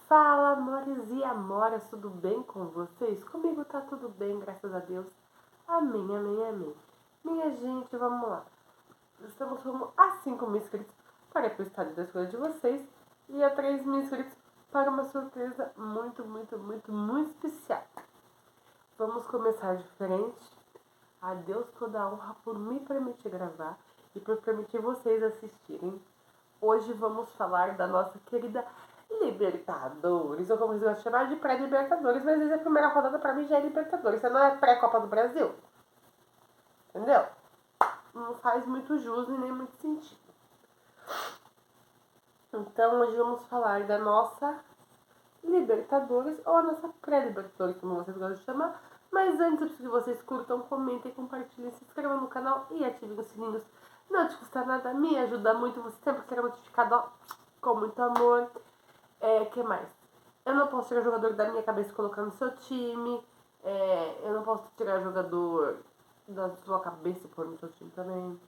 Fala, amores e amoras, tudo bem com vocês? Comigo tá tudo bem, graças a Deus. Amém, amém, amém. Minha gente, vamos lá. Estamos rumo a 5 mil inscritos para o estádio da escolha de vocês e a 3 mil inscritos para uma surpresa muito, muito, muito, muito especial. Vamos começar diferente. A Deus toda a honra por me permitir gravar e por permitir vocês assistirem. Hoje vamos falar da nossa querida Libertadores, ou como eles vão chamar de pré-Libertadores, mas às vezes a primeira rodada pra mim já é Libertadores, você não é pré-Copa do Brasil. Entendeu? Não faz muito jus e nem muito sentido. Então hoje vamos falar da nossa Libertadores, ou a nossa pré-Libertadores, como vocês gostam de chamar. Mas antes eu preciso que vocês curtam, comentem, compartilhem, se inscrevam no canal e ativem os sininhos. Não te custa nada, me ajuda muito, você sempre será notificado com muito amor. Que mais? Eu não posso tirar jogador da minha cabeça e colocar no seu time. Eu não posso tirar jogador da sua cabeça e pôr no seu time também.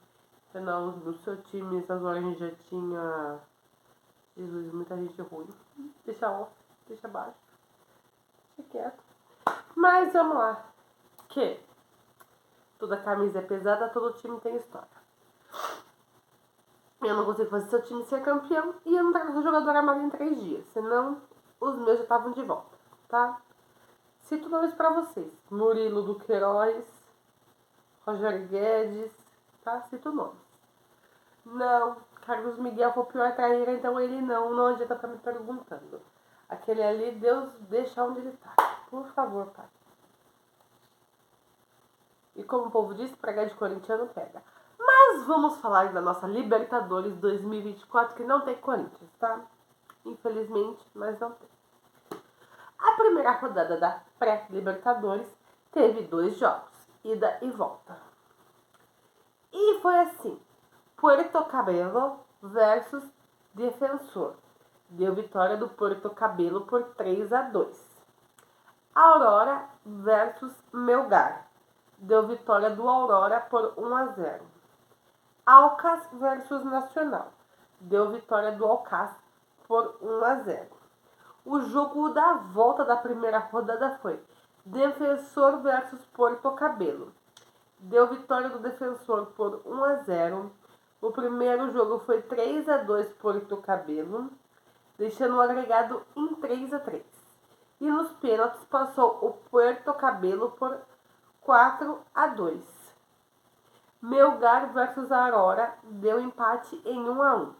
Senão no seu time essas horas a gente já tinha. Jesus, muita gente ruim. Deixa off, deixa baixo. Deixa quieto. Mas vamos lá. Que toda camisa é pesada, todo time tem história. Eu não consigo fazer seu time ser campeão e eu não trago seu jogador armado em 3 dias. Senão, os meus já estavam de volta, tá? Cito nomes pra vocês. Murilo do Queiroz, Roger Guedes, tá? Cito nomes. Não, Carlos Miguel foi o pior traíra, então ele não adianta estar me perguntando. Aquele ali, Deus deixa onde ele tá. Por favor, pai. E como o povo diz, pregar de corintiano pega. Mas vamos falar da nossa Libertadores 2024, que não tem Corinthians, tá? Infelizmente, mas não tem. A primeira rodada da pré-Libertadores teve 2 jogos, ida e volta. E foi assim, Puerto Cabello versus Defensor. Deu vitória do Puerto Cabello por 3-2. Aurora versus Melgar. Deu vitória do Aurora por 1-0. Alcas versus Nacional. Deu vitória do Alcas por 1-0. O jogo da volta da primeira rodada foi Defensor versus Puerto Cabello. Deu vitória do Defensor por 1-0. O primeiro jogo foi 3-2 Puerto Cabello, deixando o agregado em 3-3. E nos pênaltis passou o Puerto Cabello por 4-2. Melgar versus Aurora deu empate em 1-1. O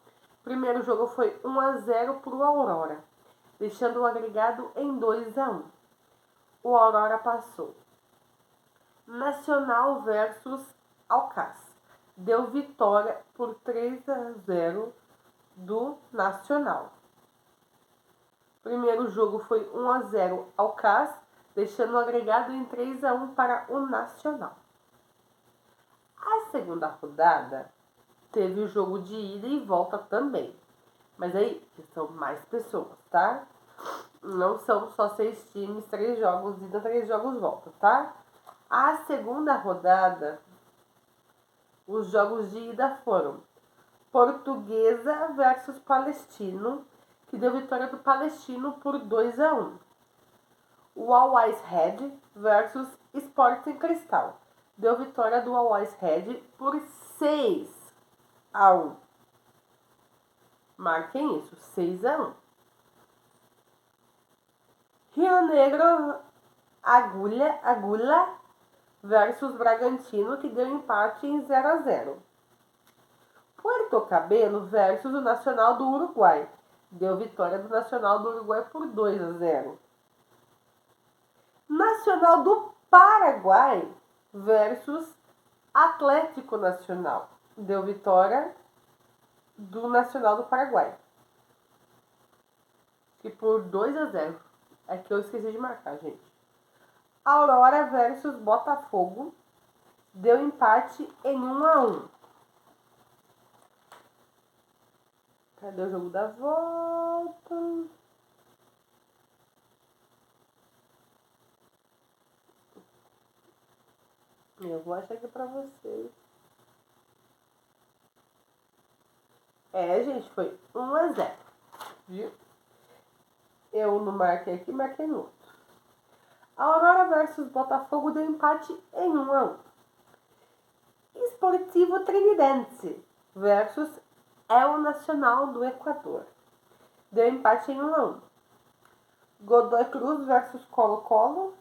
primeiro jogo foi 1-0 para o Aurora, deixando o agregado em 2-1. O Aurora passou. Nacional versus Alcas. Deu vitória por 3-0 do Nacional. O primeiro jogo foi 1-0 Alcas, deixando o agregado em 3-1 para o Nacional. A segunda rodada teve o jogo de ida e volta também. Mas aí são mais pessoas, tá? Não são só 6 times, 3 jogos ida, 3 jogos volta, tá? A segunda rodada, os jogos de ida foram Portuguesa versus Palestino, que deu vitória do Palestino por 2-1. O Always Red versus Sporting Cristal. Deu vitória do Always Red por 6-1. Marquem isso, 6-1. Rio Negro Agulha versus Bragantino, que deu empate em 0-0. Puerto Cabello versus o Nacional do Uruguai. Deu vitória do Nacional do Uruguai por 2-0. Nacional do Paraguai versus Atlético Nacional. Deu vitória do Nacional do Paraguai. E por 2-0. É que eu esqueci de marcar, gente. Aurora versus Botafogo. Deu empate em 1-1. Cadê o jogo da volta? Eu vou achar aqui pra vocês. Gente, foi 1-0. Viu? Eu não marquei aqui, marquei no outro. Aurora versus Botafogo deu empate em 1-1. Esportivo Trinidense versus El Nacional do Equador. Deu empate em 1-1. Godoy Cruz versus Colo-Colo.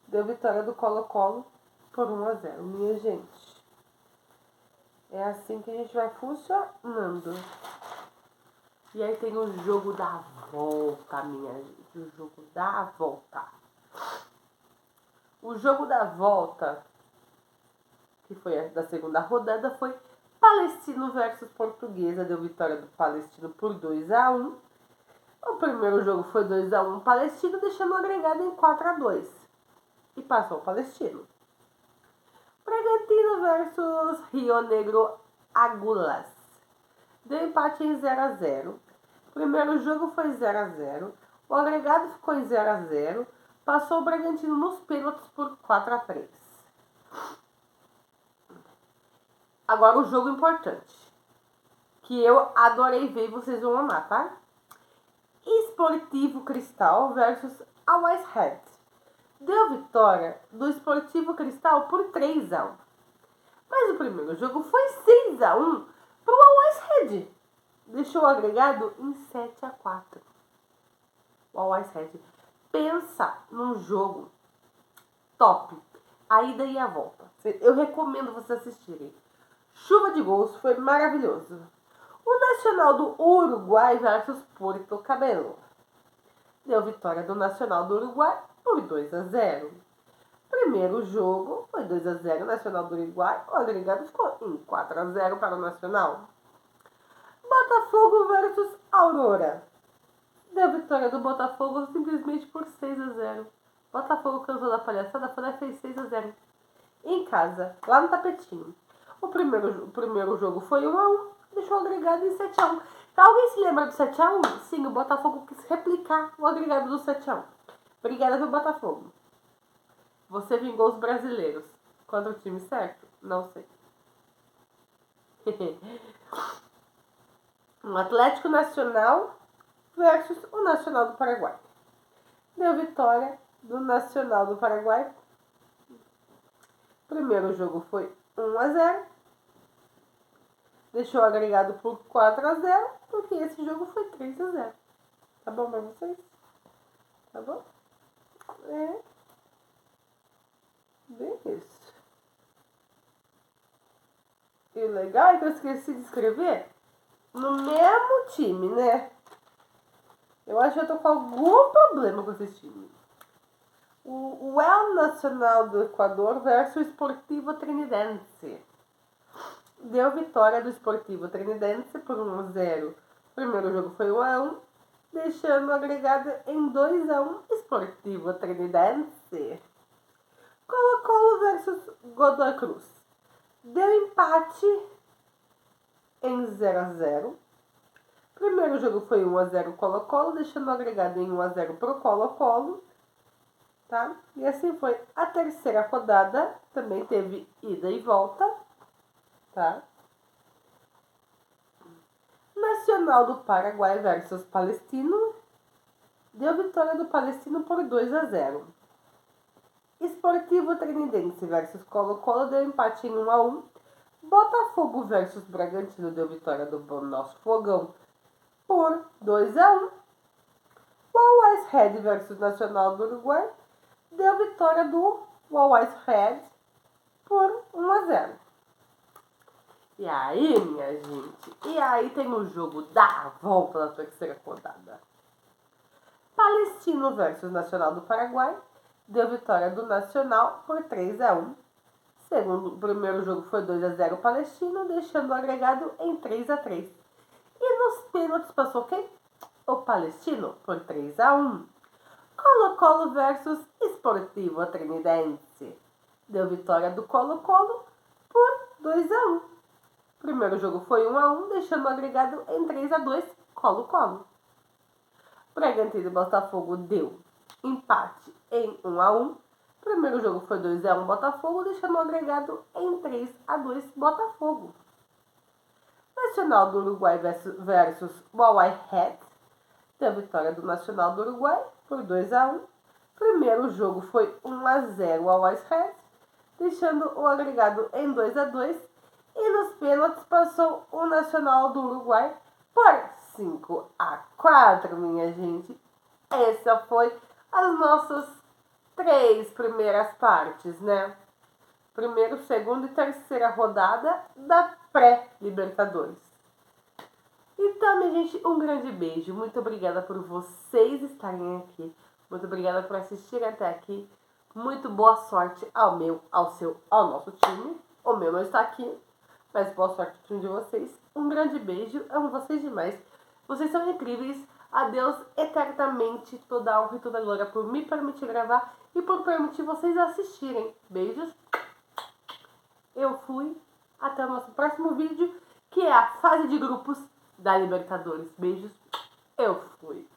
Deu vitória do Colo-Colo por 1-0. Minha gente, é assim que a gente vai funcionando. E aí tem o jogo da volta, minha gente. O jogo da volta. O jogo da volta, que foi a da segunda rodada, foi Palestino versus Portuguesa. Deu vitória do Palestino por 2-1. O primeiro jogo foi 2-1 Palestino, deixando o agregado em 4-2. E passou o Palestino. Bragantino versus Rio Negro Águilas. Deu empate em 0-0. O primeiro jogo foi 0-0. O agregado ficou em 0-0. Passou o Bragantino nos pênaltis por 4-3. Agora o jogo importante, que eu adorei ver e vocês vão amar, tá? Esportivo Cristal versus Always Red. Deu vitória do Esportivo Cristal por 3-1. Mas o primeiro jogo foi 6-1 para o Always Red. Deixou o agregado em 7-4. O Always Red. Pensa num jogo top. A ida e a volta. Eu recomendo vocês assistirem. Chuva de gols, foi maravilhoso. O Nacional do Uruguai versus Porto Cabelo. Deu vitória do Nacional do Uruguai por 2-0. Primeiro jogo foi 2-0 Nacional do Uruguai. O agregado ficou em 4-0 para o Nacional. Botafogo versus Aurora. Deu vitória do Botafogo simplesmente por 6-0. Botafogo cansou da palhaçada, foi lá e fez 6-0. Em casa, lá no tapetinho. O primeiro jogo foi 1-1, deixou o agregado em 7-1. Alguém se lembra do 7-1? Sim, o Botafogo quis replicar o agregado do 7-1. Obrigada, viu, Botafogo? Você vingou os brasileiros. Contra o time certo? Não sei. O Atlético Nacional versus o Nacional do Paraguai. Deu vitória do Nacional do Paraguai. Primeiro jogo foi 1-0. Deixou agregado por 4-0, porque esse jogo foi 3-0. Tá bom pra vocês? Tá bom? É. Bem isso. E o legal é que eu esqueci de escrever no mesmo time, né? Eu acho que eu tô com algum problema com esse time. O El Nacional do Equador versus o Esportivo Trinidense. Deu vitória do Esportivo Trinidense por 1-0. O primeiro jogo foi 1-1, deixando o agregado em 2-1 Esportivo Trinidense. Colo-Colo versus Godoy Cruz. Deu empate em 0-0. Primeiro jogo foi 1-0 Colo-Colo, deixando o agregado em 1-0 pro Colo-Colo. Tá? E assim foi. A terceira rodada também teve ida e volta. Tá? Nacional do Paraguai versus Palestino. Deu vitória do Palestino por 2-0. Esportivo Trinidense versus Colo-Colo deu empate em 1-1. Botafogo versus Bragantino deu vitória do nosso Fogão por 2-1. Always Red versus Nacional do Uruguai deu vitória do Always Red por 1-0. E aí, minha gente, e aí tem o jogo da volta da terceira rodada. Palestino versus Nacional do Paraguai deu vitória do Nacional por 3-1. O primeiro jogo foi 2-0 Palestino, deixando o agregado em 3-3. E nos pênaltis passou quem? O Palestino por 3-1. Colo-Colo versus Esportivo Trinidense. Deu vitória do Colo-Colo por 2-1. Primeiro jogo foi 1-1, deixando o agregado em 3-2, Colo-Colo. Bragantino e Botafogo deu empate em 1-1. Primeiro jogo foi 2-1 Botafogo, deixando o agregado em 3-2 Botafogo. Nacional do Uruguai versus Uruguai Red da vitória do Nacional do Uruguai por 2-1. Primeiro jogo foi 1-0 ao Always Red, deixando o agregado em 2-2. E nos pênaltis passou o Nacional do Uruguai por 5-4, minha gente. Essa foi as nossas 3 primeiras partes, né? Primeiro, segunda e terceira rodada da pré-Libertadores. Então, minha gente, um grande beijo. Muito obrigada por vocês estarem aqui. Muito obrigada por assistir até aqui. Muito boa sorte ao meu, ao seu, ao nosso time. O meu não está aqui, mas boa sorte ao time de vocês. Um grande beijo. Amo vocês demais. Vocês são incríveis. A Deus eternamente toda a honra e toda a glória por me permitir gravar e por permitir vocês assistirem. Beijos. Eu fui. Até o nosso próximo vídeo, que é a fase de grupos da Libertadores. Beijos. Eu fui.